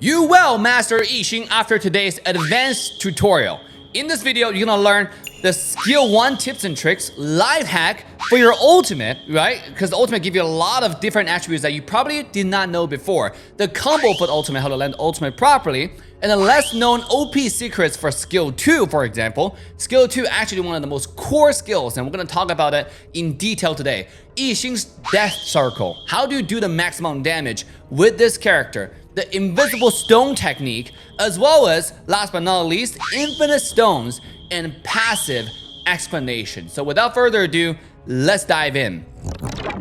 You will master Xing after today's advanced tutorial. In this video, you're gonna learn the skill 1 tips and tricks, life hack for your ultimate, right? Because the ultimate gives you a lot of different attributes that you probably did not know before. The combo for the ultimate, how to land ultimate properly, and the less known OP secrets for skill 2, for example. Skill 2 actually one of the most core skills, and we're gonna talk about it in detail today. Xing's Death Circle. How do you do the maximum damage with this character? The invisible stone technique, as well as, last but not least, infinite stones and passive explanation. So without further ado, let's dive in.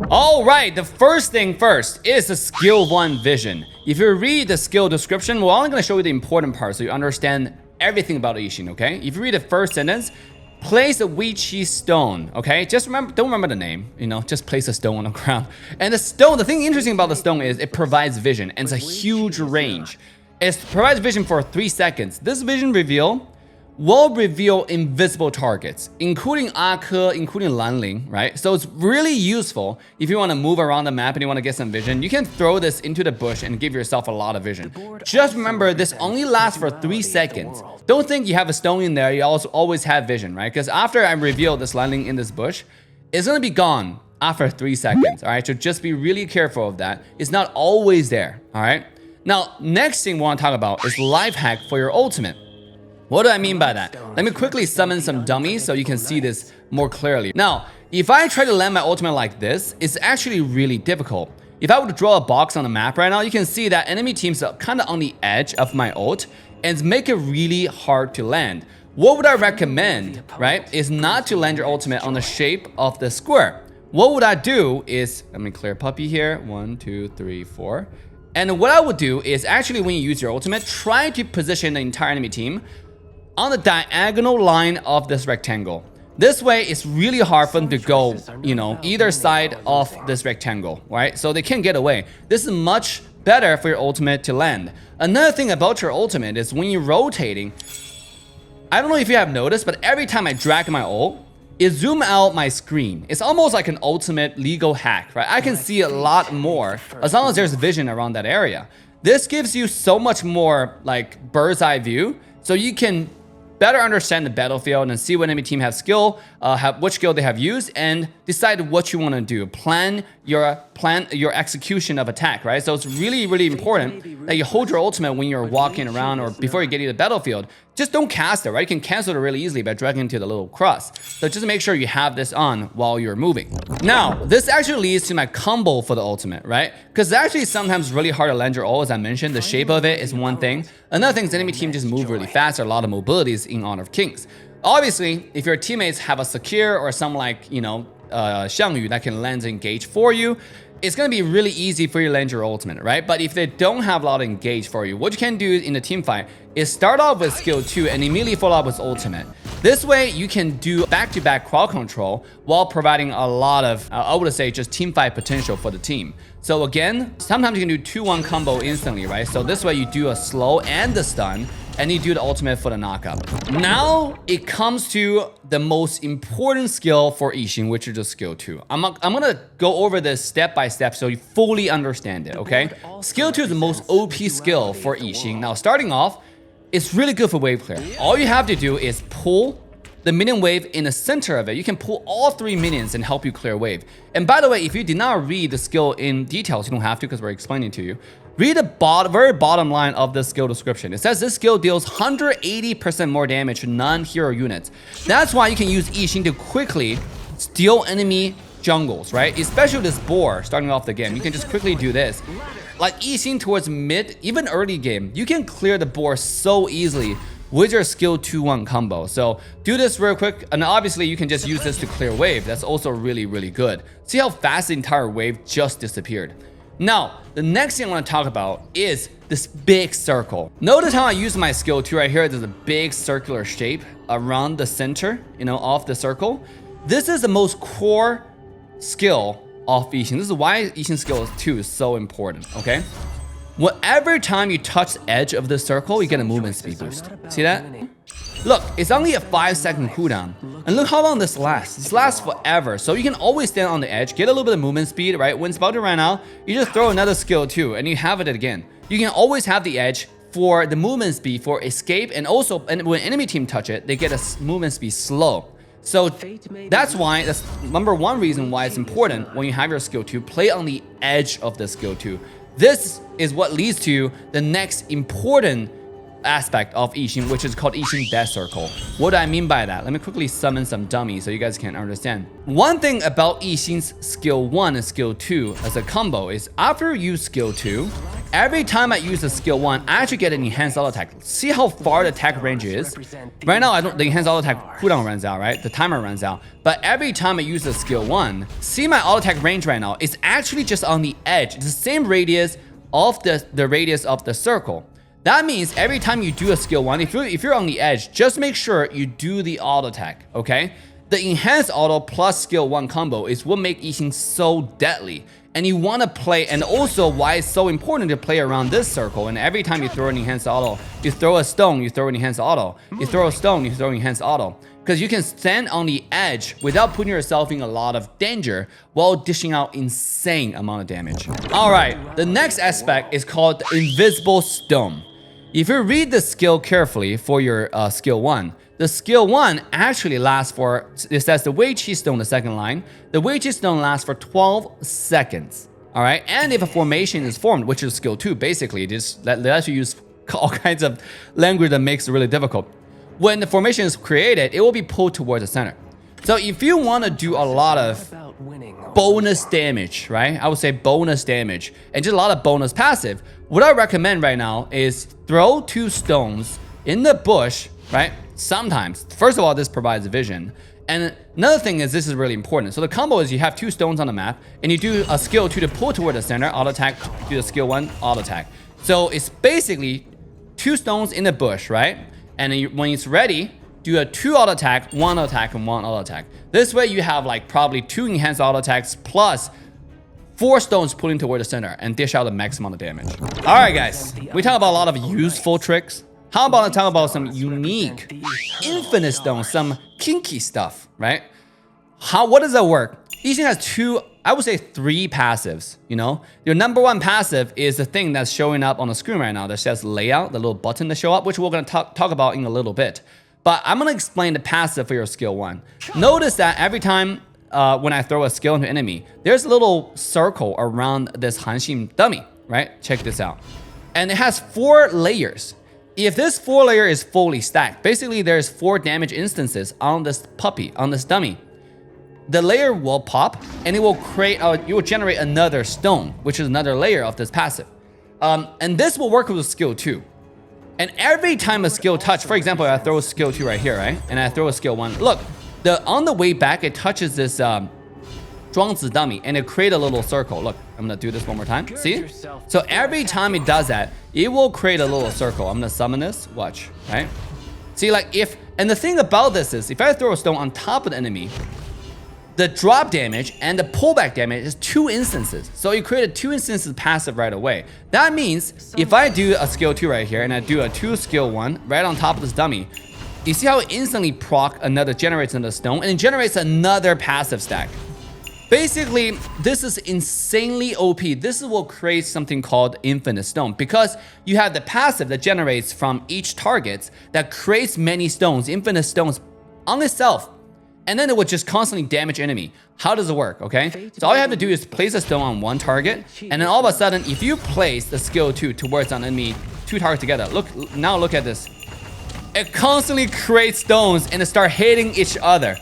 All right, the first thing first is the skill 1 vision. If you read the skill description, we're only going to show you the important parts so you understand everything about Xing, okay? If you read the first sentence, place a Wichi stone, okay? Just remember, don't remember the name, just place a stone on the ground. And the stone, the thing interesting about the stone is it provides vision, and it's a huge range. It provides vision for 3 seconds. This vision reveal will reveal invisible targets, including HoK, including Lanling, right? So it's really useful if you want to move around the map and you want to get some vision. You can throw this into the bush and give yourself a lot of vision. Just remember, this only lasts for 3 seconds. Don't think you have a stone in there, you also always have vision, right? Because after I reveal this Lanling in this bush, it's gonna be gone after 3 seconds, all right? So just be really careful of that. It's not always there, all right? Now, next thing we want to talk about is life hack for your ultimate. What do I mean by that? Let me quickly summon some dummies so you can see this more clearly. Now, if I try to land my ultimate like this, it's actually really difficult. If I were to draw a box on the map right now, you can see that enemy teams are kind of on the edge of my ult and make it really hard to land. What would I recommend, right, is not to land your ultimate on the shape of the square. What would I do is, let me clear puppy here, 1, 2, 3, 4. And what I would do is actually when you use your ultimate, try to position the entire enemy team on the diagonal line of this rectangle. This way, it's really hard for them to go, either side of this rectangle, right? So they can't get away. This is much better for your ultimate to land. Another thing about your ultimate is when you're rotating, I don't know if you have noticed, but every time I drag my ult, it zooms out my screen. It's almost like an ultimate legal hack, right? I can see a lot more as long as there's vision around that area. This gives you so much more like bird's eye view, so you can better understand the battlefield and see what enemy team has skill, which skill they have used, and decide what you want to do. Plan your execution of attack, right? So it's really, really important that you hold your ultimate when you're walking around or before you get to the battlefield. Just don't cast it, right? You can cancel it really easily by dragging it to the little cross. So just make sure you have this on while you're moving. Now, this actually leads to my combo for the ultimate, right? Because it's actually sometimes really hard to land your ult, as I mentioned. The shape of it is one thing. Another thing is the enemy team just move really fast. There are a lot of mobilities in Honor of Kings. Obviously, if your teammates have a secure or some like, Xiangyu that can land and engage for you, it's going to be really easy for you to land your ultimate, right? But if they don't have a lot of engage for you, what you can do in the team fight is start off with skill 2 and immediately follow up with ultimate. This way, you can do back-to-back crowd control while providing a lot of, I would say, just team fight potential for the team. So again, sometimes you can do 2-1 combo instantly, right? So this way, you do a slow and the stun, and you do the ultimate for the knockup. Now, it comes to the most important skill for Xing, which is the skill 2. I'm gonna go over this step by step so you fully understand it, okay? Skill 2 is the most OP skill for Xing. Now, starting off, it's really good for wave clear. All you have to do is pull the minion wave in the center of it. You can pull all 3 minions and help you clear wave. And by the way, if you did not read the skill in details, you don't have to because we're explaining to you. Read the very bottom line of the skill description. It says this skill deals 180% more damage to non-hero units. That's why you can use Xing to quickly steal enemy jungles, right? Especially this boar starting off the game. You can just quickly do this. Like Xing towards mid, even early game, you can clear the boar so easily with your skill 2-1 combo. So do this real quick, and obviously you can just use this to clear wave. That's also really, really good. See how fast the entire wave just disappeared. Now, the next thing I want to talk about is this big circle. Notice how I use my skill 2 right here. There's a big circular shape around the center, of the circle. This is the most core skill of Xing. This is why Xing skill 2 is so important, okay? Every time you touch the edge of the circle, you get a movement speed boost. See that? Look, it's only a 5-second cooldown. And look how long this lasts. This lasts forever. So you can always stand on the edge, get a little bit of movement speed, right? When it's about to run out, you just throw another skill 2 and you have it again. You can always have the edge for the movement speed, for escape, and also when enemy team touch it, they get a movement speed slow. So that's number one reason why it's important when you have your skill 2, play on the edge of the skill 2. This is what leads to the next important aspect of Xing, which is called Xing Death Circle. What do I mean by that? Let me quickly summon some dummies so you guys can understand. One thing about Xing's skill 1 and skill 2 as a combo is after you use skill 2, every time I use the skill 1, I actually get an enhanced auto attack. See how far the attack range is? Right now, the enhanced auto attack cooldown runs out, right? The timer runs out. But every time I use the skill 1, see my auto attack range right now is actually just on the edge. It's the same radius of the radius of the circle. That means every time you do a skill 1, if you're on the edge, just make sure you do the auto attack, okay? The enhanced auto plus skill 1 combo is what makes Xing so deadly. And you want to play, and also why it's so important to play around this circle. And every time you throw an enhanced auto, you throw a stone, you throw an enhanced auto. You throw a stone, you throw an enhanced auto. Because you can stand on the edge without putting yourself in a lot of danger while dishing out insane amount of damage. All right, the next aspect is called the invisible stone. If you read the skill carefully for your skill 1, the skill 1 actually lasts for, it says the Wei Qi Stone, the second line, the Wei Qi Stone lasts for 12 seconds, all right? And if a formation is formed, which is skill 2, basically, just lets you use all kinds of language that makes it really difficult. When the formation is created, it will be pulled towards the center. So if you want to do a lot of bonus damage, right? I would say bonus damage and just a lot of bonus passive. What I recommend right now is throw 2 stones in the bush, right? Sometimes. First of all, this provides vision. And another thing is this is really important. So the combo is you have 2 stones on the map and you do a skill 2 to pull toward the center, auto attack, do the skill 1, auto attack. So it's basically 2 stones in the bush, right? And then when it's ready, do a 2 auto attack, 1 auto attack, and 1 auto attack. This way you have like probably 2 enhanced auto attacks plus 4 stones pulling toward the center and dish out the max amount of damage. All right, guys, we talk about a lot of useful tricks. How about I talk about some unique infinite stones, some kinky stuff, right? What does that work? Xing has 2, I would say 3 passives, you know? Your number 1 passive is the thing that's showing up on the screen right now that says layout, the little button that show up, which we're gonna talk about in a little bit. But I'm gonna explain the passive for your skill 1. Notice that every time when I throw a skill into an enemy, there's a little circle around this Xing dummy, right? Check this out. And it has 4 layers. If this 4 layer is fully stacked, basically there's 4 damage instances on this puppy, on this dummy. The layer will pop and it will generate another stone, which is another layer of this passive. And this will work with skill 2. And every time a skill touch, for example, I throw a skill 2 right here, right? And I throw a skill 1. Look, on the way back, it touches this Zhuangzi dummy and it creates a little circle. Look, I'm gonna do this one more time. See? So every time it does that, it will create a little circle. I'm gonna summon this, watch, right? See, like and the thing about this is, if I throw a stone on top of the enemy, the drop damage and the pullback damage is 2 instances. So you created 2 instances passive right away. That means if I do a skill 2 right here and I do a 2 skill 1 right on top of this dummy, you see how it instantly generates another stone and it generates another passive stack. Basically, this is insanely OP. This is what creates something called infinite stone because you have the passive that generates from each target that creates many stones, infinite stones on itself. And then it would just constantly damage enemy. How does it work, okay? So all you have to do is place a stone on 1 target, and then all of a sudden, if you place the skill 2 towards an enemy, 2 targets together, now look at this. It constantly creates stones and it start hitting each other.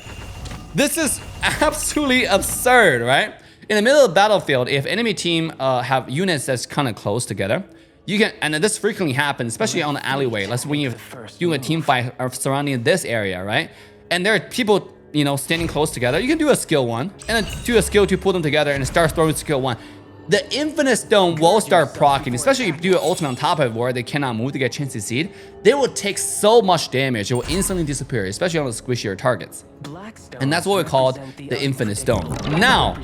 This is absolutely absurd, right? In the middle of the battlefield, if enemy team have units that's kind of close together, you can, and this frequently happens, especially on the alleyway. Let's when you're doing a team fight surrounding this area, right? And there are people, you know, standing close together. You can do a skill 1 and then do a skill 2, pull them together and start throwing skill 1. The infinite stone will start proccing, especially if you do an ultimate on top of it where they cannot move to get a chance to succeed. They will take so much damage, it will instantly disappear, especially on the squishier targets. And that's what we call the infinite stone. Now,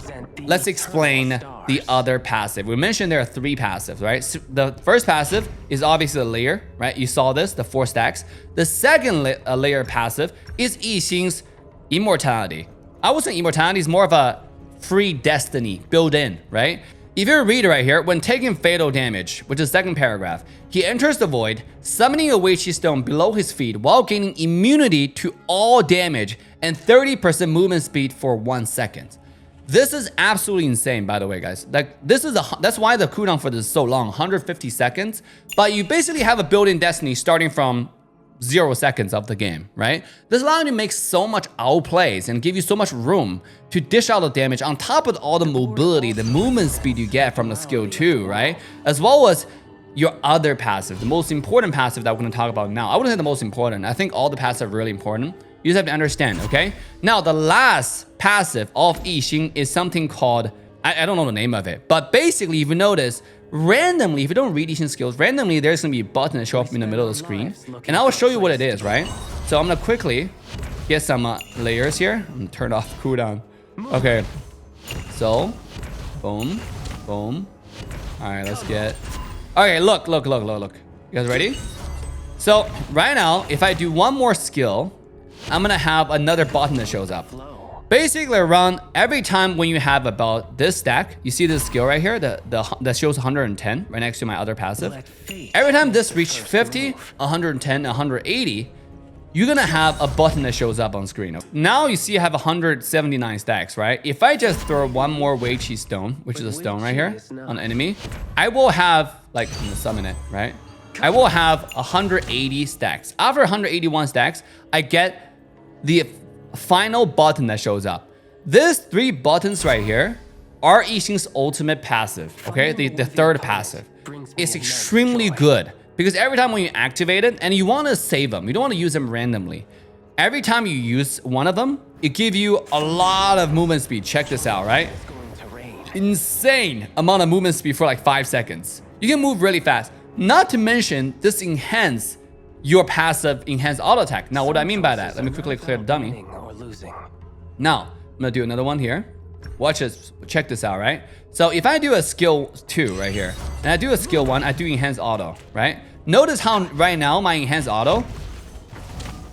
let's explain the other passive. We mentioned there are 3 passives, right? So the first passive is obviously the layer, right? You saw this, the 4 stacks. The second layer passive is Xing's Immortality. I would say Immortality is more of a free destiny built in, right? If you read it right here, when taking fatal damage, which is the second paragraph, he enters the void, summoning a Weiqi stone below his feet while gaining immunity to all damage and 30% movement speed for 1 second. This is absolutely insane, by the way, guys. Like, that's why the cooldown for this is so long, 150 seconds. But you basically have a built-in destiny starting from 0 seconds of the game, right? This allows you to make so much outplays and give you so much room to dish out the damage on top of all the mobility, the movement speed you get from the skill 2, right? As well as your other passive, the most important passive that we're gonna talk about now. I wouldn't say the most important. I think all the passives are really important. You just have to understand, okay? Now, the last passive of Xing is something called, I don't know the name of it, but basically, if you notice, randomly, if you don't read Xing's skills, randomly there's gonna be a button that show up in the middle of the screen, and I will show you what it is, right? So I'm gonna quickly get some layers here. I'm gonna turn off cooldown. Okay, so boom, boom. All right, let's get. Okay, look. You guys ready? So right now, if I do one more skill, I'm gonna have another button that shows up. Basically, around every time when you have about this stack, you see this skill right here, that shows 110 right next to my other passive. Every time this reaches 50, 110, 180, you're gonna have a button that shows up on screen. Now you see I have 179 stacks, right? If I just throw one more Weiqi stone, which is a stone right here, on the enemy, I will have, like, I'm gonna summon it, right? I will have 180 stacks. After 181 stacks, I get the final button that shows up. These 3 buttons right here are Xing's ultimate passive, okay? The third passive. It's extremely good because every time when you activate it, and you want to save them, you don't want to use them randomly. Every time you use one of them, it gives you a lot of movement speed. Check this out, right? Insane amount of movement speed for like 5 seconds. You can move really fast. Not to mention, this enhances your passive enhanced auto attack. Now, what do I mean by that? Let me quickly clear the dummy. Now, I'm gonna do another one here. Watch this, check this out, right? So if I do a skill 2 right here, and I do a skill 1, I do enhanced auto, right? Notice how right now my enhanced auto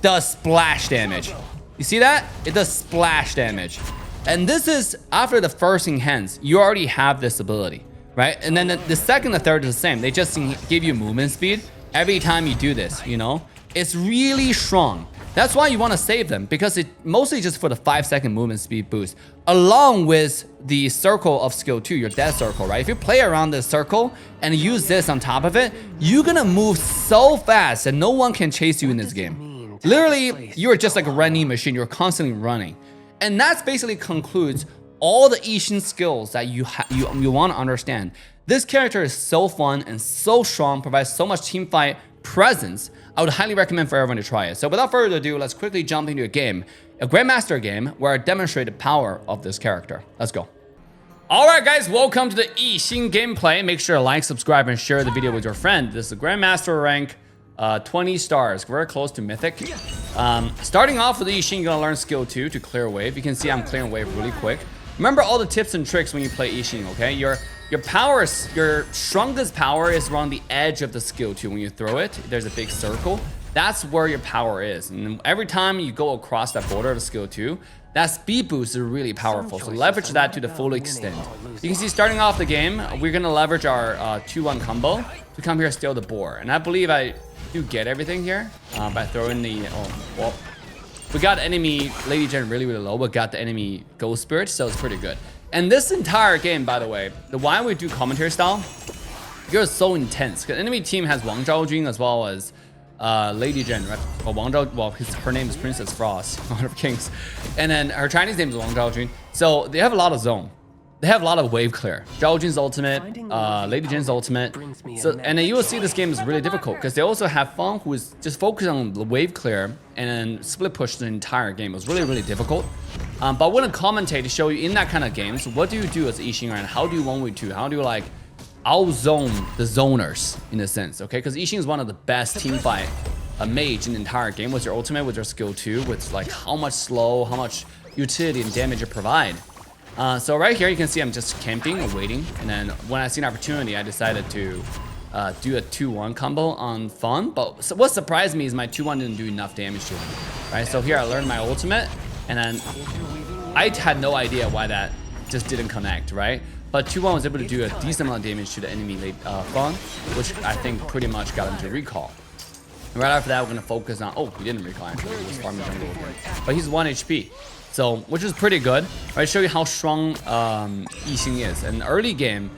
does splash damage. You see that? It does splash damage. And this is after the first enhance, you already have this ability, right? And then the second and third is the same. They just give you movement speed every time you do this, you know? It's really strong. That's why you want to save them, because it mostly just for the 5-second movement speed boost, along with the circle of skill 2, your death circle, right? If you play around this circle and use this on top of it, you're gonna move so fast that no one can chase you in this game. Literally, you're just like a running machine. You're constantly running. And that's basically concludes all the Xing skills that you want to understand. This character is so fun and so strong, provides so much teamfight presence. I would highly recommend for everyone to try it. So without further ado, let's quickly jump into a game, a Grandmaster game, where I demonstrate the power of this character. Let's go. Alright guys, welcome to the Xing gameplay. Make sure to like, subscribe, and share the video with your friend. This is Grandmaster rank 20 stars, very close to Mythic. Starting off with Xing, you're gonna learn skill 2 to clear wave. You can see I'm clearing wave really quick. Remember all the tips and tricks when you play Xing, okay? Your strongest power is around the edge of the skill 2. When you throw it, there's a big circle. That's where your power is. And every time you go across that border of the skill 2, that speed boost is really powerful. So leverage that to the full extent. You can see starting off the game, we're gonna leverage our 2-1 combo to come here and steal the board. And I believe I do get everything here by throwing the, well, we got enemy Lady Gen really low, but got the enemy Ghost Spirit, so it's pretty good. And this entire game, by the way, the why we do commentary style, you're so intense. Because enemy team has Wang Zhaojun as well as Lady Gen, right? Well, Wang Zhao, well, her name is Princess Frost, one of Kings. And then her Chinese name is Wang Zhaojun. So they have a lot of zone. They have a lot of wave clear. Zhaojun's ultimate, Lady Jin's ultimate. So, and then you will see this game is really difficult because they also have Fang who is just focused on the wave clear and then split push the entire game. It was really difficult. But I want to commentate to show you in that kind of games, what do you do as Xing and how do you 1v2? How do you like out-zone the zoners in a sense, okay? Because Xing is one of the best teamfight mage in the entire game with your ultimate, with your skill 2, with like how much slow, how much utility and damage you provide. So right here, you can see I'm just camping and waiting. And then when I see an opportunity, I decided to do a 2-1 combo on Fawn. But what surprised me is my 2-1 didn't do enough damage to him, right? So here I learned my ultimate, and then I had no idea why that just didn't connect, right? But 2-1 was able to do a decent amount of damage to the enemy late Fawn, which I think pretty much got him to recall. And right after that, we're gonna focus on, oh, he didn't recall actually, he was farming jungle again. But he's 1 HP. So, which is pretty good. Right, show you how strong Xing is. In the early game,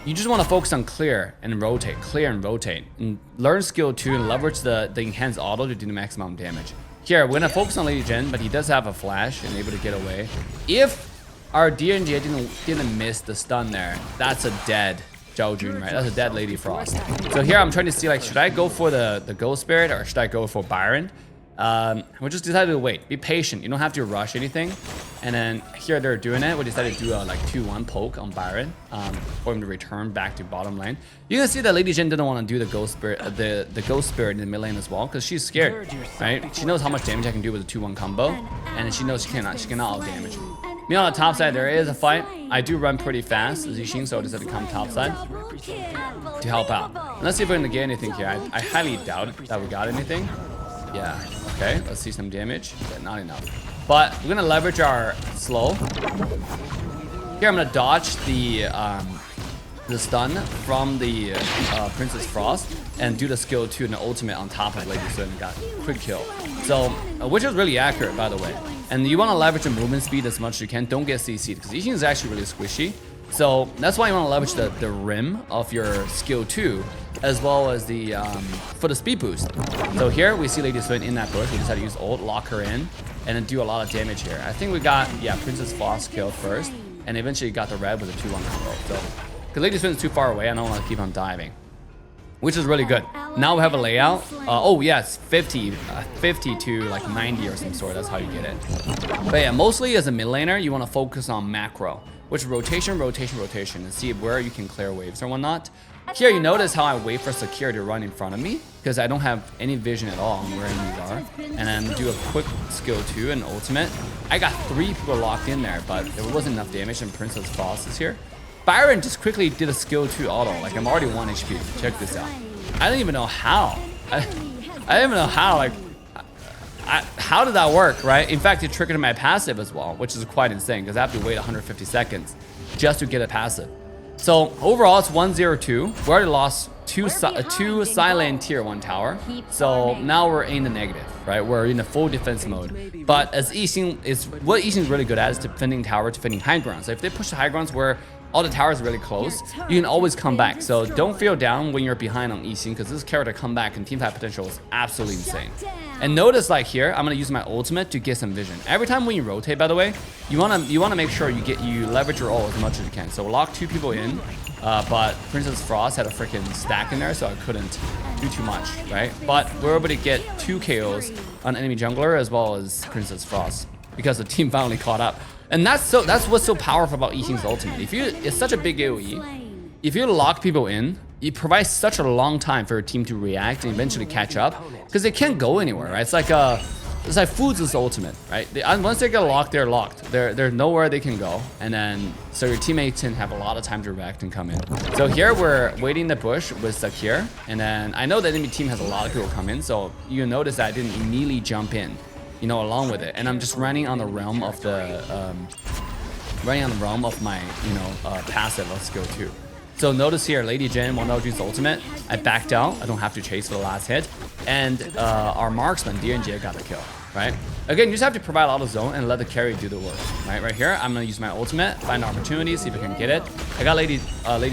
you just want to focus on clear and rotate, and learn skill 2 and leverage the enhanced auto to do the maximum damage. Here, we're gonna focus on Lady Jin, but he does have a flash and able to get away. If our DNG didn't miss the stun there, that's a dead Zhao Jun, right? That's a dead Lady Frost. So here I'm trying to see, like, should I go for the Ghost Spirit or should I go for Byron? We just decided to wait, be patient. You don't have to rush anything. And then here they're doing it. We decided to do a like 2-1 poke on Byron for him to return back to bottom lane. You can see that Lady Jin didn't want to do the Ghost Spirit, the Ghost Spirit in the mid lane as well, because she's scared, right? She knows how much damage I can do with a 2-1 combo, and she knows she cannot out damage me. Me on the top side, there is a fight. I do run pretty fast as Xing, so I decided to come top side to help out. And let's see if we're gonna get anything here. I highly doubt that we got anything. Yeah, okay, let's see some damage. Yeah, not enough. But we're gonna leverage our slow. Here I'm gonna dodge the stun from the Princess Frost and do the skill 2 and the ultimate on top of Lady Sun and got quick kill. So, which is really accurate, by the way. And you wanna leverage the movement speed as much as you can. Don't get CC'd, because Xing is actually really squishy. So that's why you want to leverage the rim of your skill 2, as well as the for the speed boost. So here we see Lady Sun in that bush. We decided to use ult, lock her in, and then do a lot of damage here. I think we got, yeah, Princess Frost killed first, and eventually got the red with a 2-1 combo. So, because Lady Sun is too far away, I don't want to keep on diving, which is really good. Now we have a layout. Oh yes, 50 to like 90 or some sort. That's how you get it. But yeah, mostly as a mid laner, you want to focus on macro, which rotation, and see where you can clear waves or whatnot. Here you notice how I wait for Sakira to run in front of me, because I don't have any vision at all on where enemies are. And then do a quick skill 2 and ultimate. I got 3 people locked in there, but there wasn't enough damage, and Princess Frost is here. Byron just quickly did a skill 2 auto. Like, I'm already 1 HP. Check this out. I don't even know how. I don't even know how, like, how did that work, right? In fact, it triggered my passive as well, which is quite insane, because I have to wait 150 seconds just to get a passive. So overall, it's 1-0-2. We already lost two silent tier 1 tower. So now we're in the negative, right? We're in a full defense mode. But as Xing is, what Xing is really good at is defending tower, defending high ground. So if they push the high grounds where all the towers are really close, you can always come back. So don't feel down when you're behind on Xing, because this character come back and team fight potential is absolutely insane. And notice, like here, I'm gonna use my ultimate to get some vision. Every time when you rotate, by the way, you wanna make sure you leverage your ult as much as you can. So lock 2 people in, but Princess Frost had a freaking stack in there, so I couldn't do too much, right? But we're able to get 2 KOs on enemy jungler as well as Princess Frost, because the team finally caught up. And that's what's so powerful about Xing's ultimate. It's such a big AoE. If you lock people in, it provides such a long time for your team to react and eventually catch up, because they can't go anywhere, right? It's like Foods' ultimate, right? Once they get locked, they're locked. There's nowhere they can go, and then so your teammates can have a lot of time to react and come in. So here we're waiting in the bush with Sakir, and then I know the enemy team has a lot of people come in, so you notice that I didn't immediately jump in, you know, along with it, and I'm just running on the realm of my, you know, passive of skill 2. So notice here, Lady Jin, 1-Jun's ultimate. I backed out. I don't have to chase for the last hit, and our marksman DNG got the kill, right? Again, you just have to provide a lot of zone and let the carry do the work, right? Right here, I'm gonna use my ultimate, find opportunity, see if I can get it. I got Lady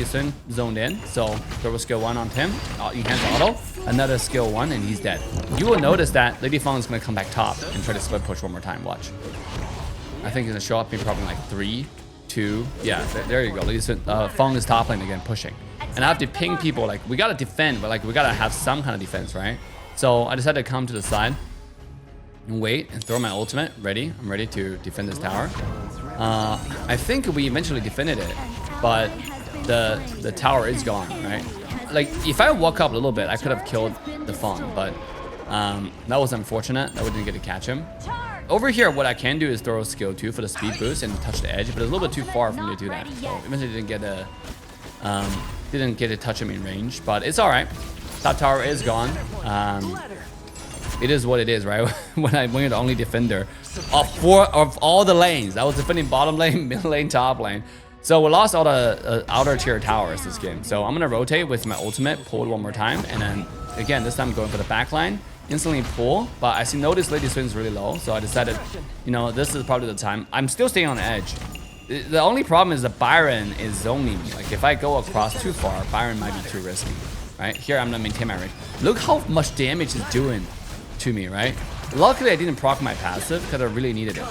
Sun zoned in, so throw a skill 1 on him. Enhance auto, another skill 1, and he's dead. You will notice that Lady Feng is gonna come back top and try to split push one more time. Watch. I think he's gonna show up in probably like 3, 2. Yeah, there you go. Lady Sun, Feng is top lane again, pushing. And I have to ping people. Like, we gotta defend, but like we gotta have some kind of defense, right? So I decided to come to the side and wait and throw my ultimate. Ready? I'm ready to defend this tower. I think we eventually defended it, but the tower is gone, right? Like, if I walk up a little bit, I could have killed the Fawn, but that was unfortunate that we didn't get to catch him. over here, what I can do is throw a skill 2 for the speed boost and touch the edge, but it's a little bit too far for me to do that. So eventually didn't get to touch him in range, but it's all right. Top tower is gone. It is what it is, right? when you're the only defender of all the lanes. I was defending bottom lane, mid lane, top lane. So we lost all the outer tier towers this game. So I'm gonna rotate with my ultimate, pull it one more time, and then again this time going for the back line, instantly pull. But I noticed Lady Swing is really low, so I decided, you know, this is probably the time. I'm still staying on the edge. The only problem is that Byron is zoning me. Like if I go across too far, Byron might be too risky. Right here, I'm gonna maintain my range. Look how much damage he's doing to me, right? Luckily, I didn't proc my passive because I really needed it.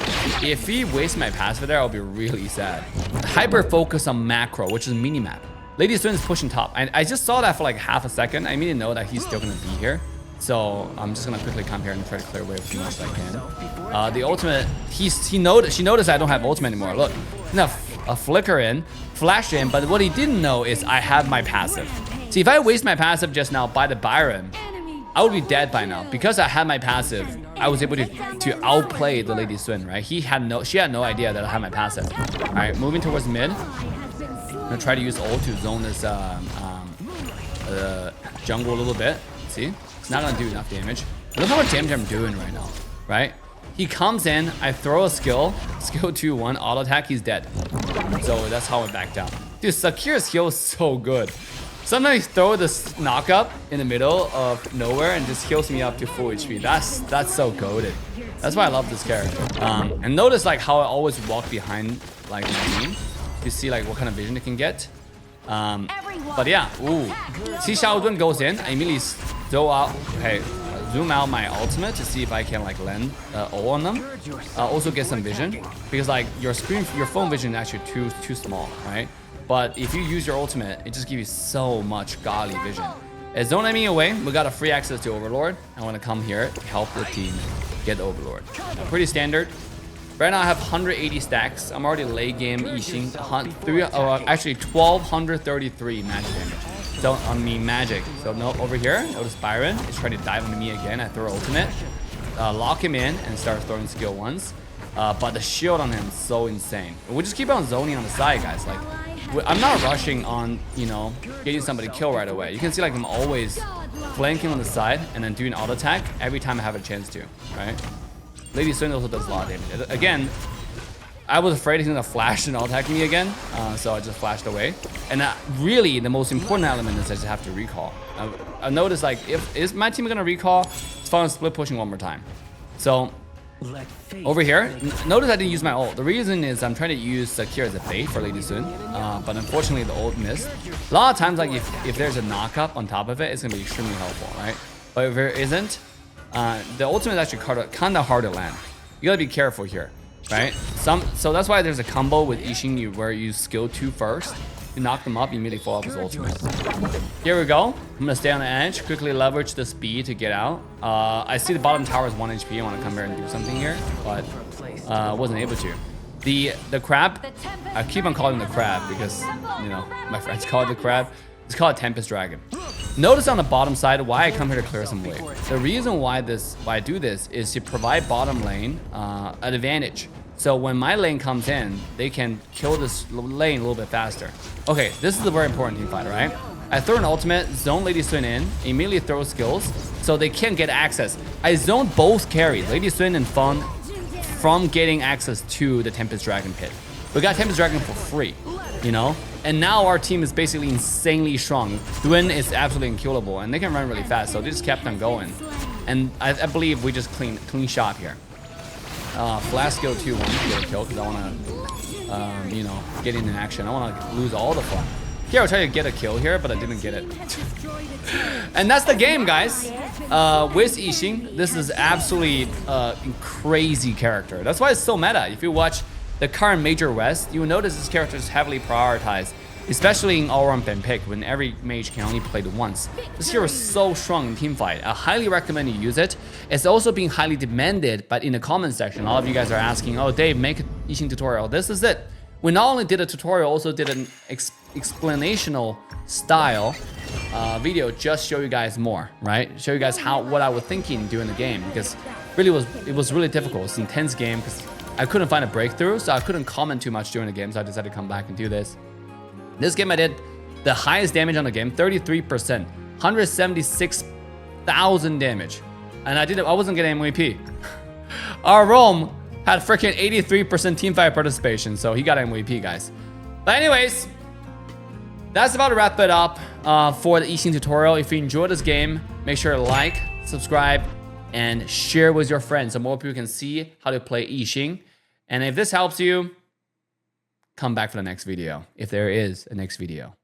If he wastes my passive there, I'll be really sad. Hyper focus on macro, which is mini-map. Lady Swin is pushing top. I just saw that for like half a second. I immediately know that he's still gonna be here. So I'm just gonna quickly come here and try to clear away as much as I can. The ultimate, she noticed I don't have ultimate anymore. Look, a flicker in, flash in, but what he didn't know is I have my passive. See, if I waste my passive just now by the Byron, I would be dead by now. Because I had my passive, I was able to outplay the Lady Swin, right? she had no idea that I had my passive. All right, moving towards mid. I'm gonna try to use ult to zone this jungle a little bit. See, it's not gonna do enough damage. Look how much damage I'm doing right now, right? He comes in, I throw a skill 2-1, auto attack, he's dead. So that's how I back down. Dude, Sakira's heal is so good. Sometimes throw this knock up in the middle of nowhere and just heals me up to full HP. That's so goated. That's why I love this character. And notice like how I always walk behind like my team to see like what kind of vision it can get. But yeah, ooh. See Xiaodun goes in, I immediately zoom out my ultimate to see if I can like land O on them. Also get some vision because like your phone vision is actually too small, right? But if you use your ultimate, it just gives you so much godly vision. As zone enemy away, we got a free access to Overlord. I want to come here to help the team get Overlord. Pretty standard. Right now I have 180 stacks. I'm already late game Xing. Actually 1233 magic damage. So on me magic. So no, over here, notice Byron is trying to dive on me again. I throw ultimate, lock him in, and start throwing skill 1s. But the shield on him is so insane. We just keep on zoning on the side, guys. Like, I'm not rushing on, you know, getting somebody killed right away. You can see like I'm always flanking on the side and then doing auto attack every time I have a chance to, right? Lady Swing also does a lot of damage. Again, I was afraid he's gonna flash and auto attack me again, so I just flashed away. And really, the most important element is I just have to recall. I noticed like, is my team gonna recall? It's fine split pushing one more time. So over here, notice I didn't use my ult. The reason is I'm trying to use Sakira as a bait for Lady Sun, but unfortunately the ult missed. A lot of times, like if there's a knock up on top of it, it's gonna be extremely helpful, right? But if there isn't, the ultimate is actually kind of hard to land. You gotta be careful here, right? So that's why there's a combo with Xing where you skill 2 first. You knock them up, you immediately fall off his ultimate. Here we go. I'm gonna stay on the edge, quickly leverage the speed to get out. I see the bottom tower is 1 HP. I want to come here and do something here, but wasn't able to. The crab, I keep on calling the crab because, you know, my friends call it the crab. It's called Tempest Dragon. Notice on the bottom side why I come here to clear some wave. The reason why I do this is to provide bottom lane an advantage. So when my lane comes in, they can kill this lane a little bit faster. Okay, this is a very important team fight, right? I throw an ultimate, zone Lady Sun in, immediately throw skills, so they can't get access. I zone both carries, Lady Sun and Fun, from getting access to the Tempest Dragon pit. We got Tempest Dragon for free, you know? And now our team is basically insanely strong. Dwyn is absolutely unkillable, and they can run really fast, so they just kept on going. And I believe we just clean shot here. Flash skill 2 when you get a kill because I want to, you know, get in action. I want to lose all the fun. Here, I'll try to get a kill here, but I didn't get it. And that's the game, guys. With Xing, this is absolutely crazy character. That's why it's so meta. If you watch the current Major West, you will notice this character is heavily prioritized, especially in all-round ban pick when every mage can only play it once. This hero is so strong in teamfight. I highly recommend you use it. It's also being highly demanded, but in the comment section, a lot of you guys are asking, oh, Dave, make an Xing tutorial. This is it. We not only did a tutorial, also did an explanational style video just show you guys more, right? Show you guys what I was thinking during the game, because really it was really difficult. It's an intense game because I couldn't find a breakthrough, so I couldn't comment too much during the game, so I decided to come back and do this. This game I did the highest damage on the game, 33%, 176,000 damage, and I wasn't getting MVP. Our Rome had freaking 83% teamfight participation, so he got MVP, guys. But anyways, that's about to wrap it up for the Xing tutorial. If you enjoyed this game, make sure to like, subscribe, and share with your friends so more people can see how to play Xing. And if this helps you, come back for the next video, if there is a next video.